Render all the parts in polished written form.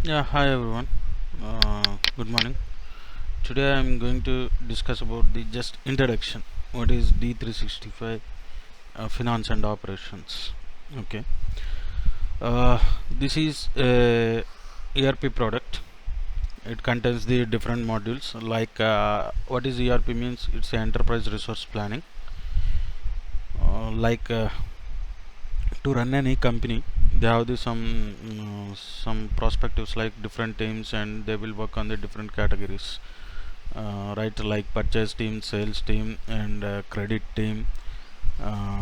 Yeah, hi everyone. Good morning. Today I am going to discuss about the just introduction. What is D365 Finance and Operations? Okay. This is a ERP product. It contains the different modules like what is ERP means? It's enterprise resource planning. Like to run any company, they have some perspectives like different teams, and they will work on the different categories. Right, like purchase team, sales team, and credit team,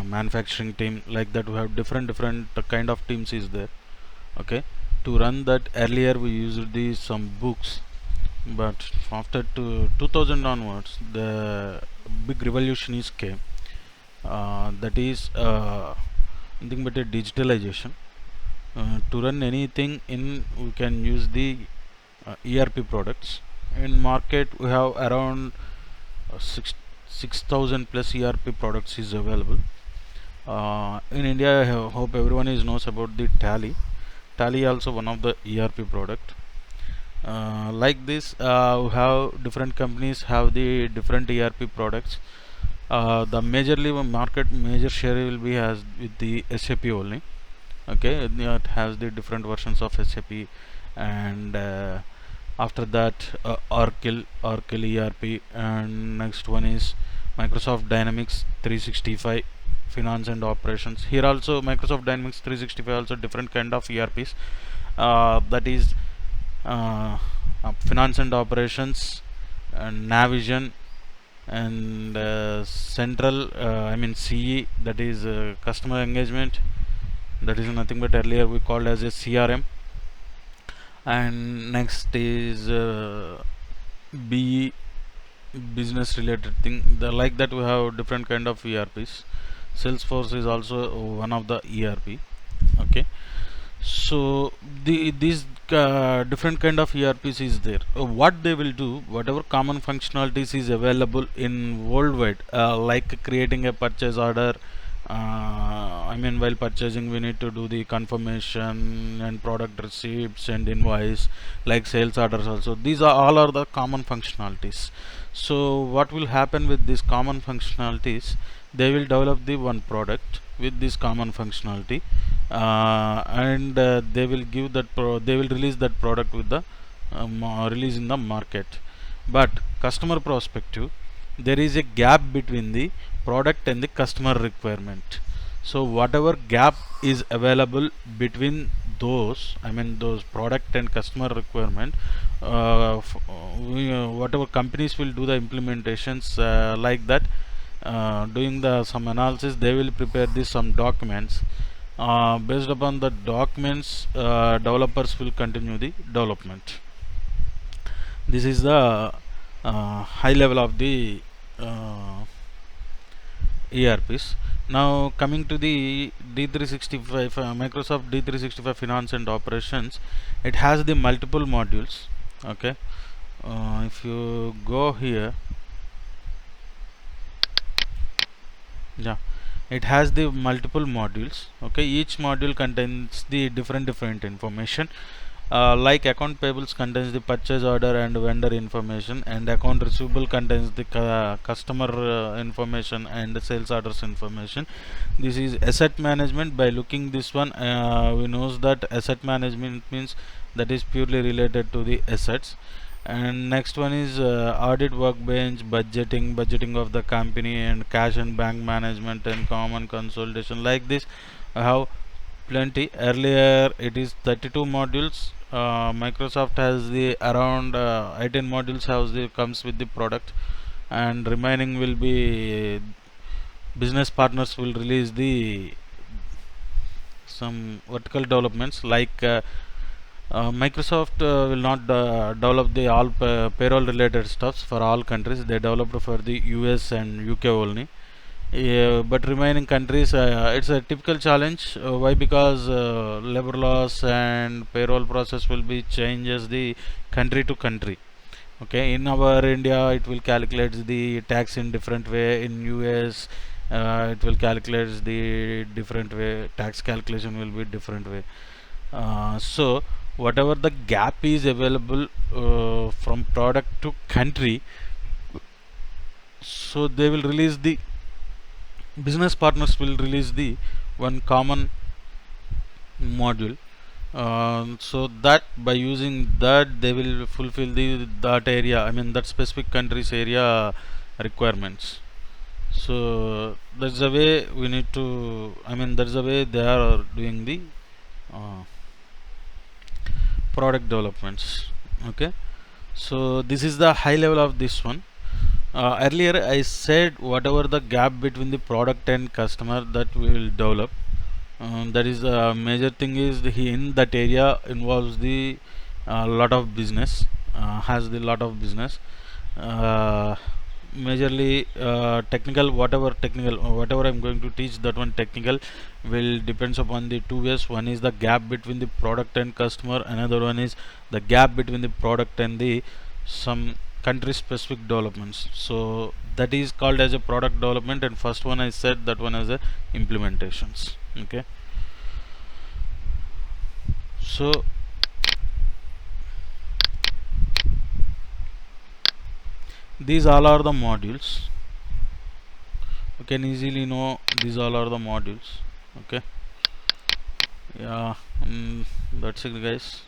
manufacturing team, like that we have different kind of teams is there. Okay, to run that, earlier we used the some books, but after 2000 onwards the big revolution is came, that is nothing but a digitalization. To run anything in, we can use the ERP products. In market we have around 6,000 plus ERP products is available. In India, I hope everyone is knows about the Tally. Tally also one of the ERP product. Like this, we have different companies have the different ERP products. The majorly market major share will be as with the SAP only. Okay, it has the different versions of SAP, and after that Oracle ERP, and next one is Microsoft Dynamics 365 Finance and Operations. Here also Microsoft Dynamics 365 also different kind of ERPs, that is Finance and Operations, and Navision, and Central, I mean CE, that is Customer Engagement, that is nothing but earlier we called as a CRM. And next is BE, business related thing. Like that we have different kind of ERPs. Salesforce is also one of the ERP. Okay, so these different kind of ERPs is there. What they will do, whatever common functionalities is available in worldwide, like creating a purchase order. I mean, while purchasing, we need to do the confirmation and product receipts and invoice, like sales orders also. These are all are the common functionalities. So what will happen with these common functionalities? They will develop the one product with this common functionality, and they will give that they will release that product with the release in the market. But customer perspective, there is a gap between the product and the customer requirement. So whatever gap is available between those, I mean those product and customer requirement, whatever companies will do the implementations, like that, doing the some analysis, they will prepare this some documents. Based upon the documents, developers will continue the development. This is the high level of the uh, ERPs. Now coming to the D365, Microsoft D365 Finance and Operations, it has the multiple modules. Okay, if you go here, yeah, it has the multiple modules. Okay, each module contains the different information. Like account payables contains the purchase order and vendor information, and account receivable contains the customer information and sales orders information. This is asset management. By looking this one, we knows that asset management means that is purely related to the assets. And next one is audit workbench, budgeting of the company, and cash and bank management, and common consolidation. Like this, I have plenty. Earlier it is 32 modules. Microsoft has the around 18 modules has the comes with the product, and remaining will be business partners will release the some vertical developments, like Microsoft will not develop the all payroll related stuffs for all countries. They developed for the US and UK only. But remaining countries, it's a typical challenge. Why? Because labor laws and payroll process will be changes the country to country. Okay, in our India, it will calculate the tax in different way. In US, it will calculate the different way. Tax calculation will be different way. So whatever the gap is available from product to country, so they will release the business partners will release the one common module, so that by using that they will fulfill the that area, I mean that specific country's area requirements. So that's the way we need to, I mean that's the way they are doing the uh, product developments. Okay, so this is the high level of this one. Earlier I said whatever the gap between the product and customer that we will develop, that is a major thing is in that area involves the lot of business, has the lot of business, uh, majorly technical, whatever I'm going to teach, that one technical will depends upon the two ways. One is the gap between the product and customer, another one is the gap between the product and the some country specific developments. So that is called as a product development, and first one I said that one as a implementations. Okay, so these all are the modules. You can easily know these all are the modules. Okay, yeah, that's it guys.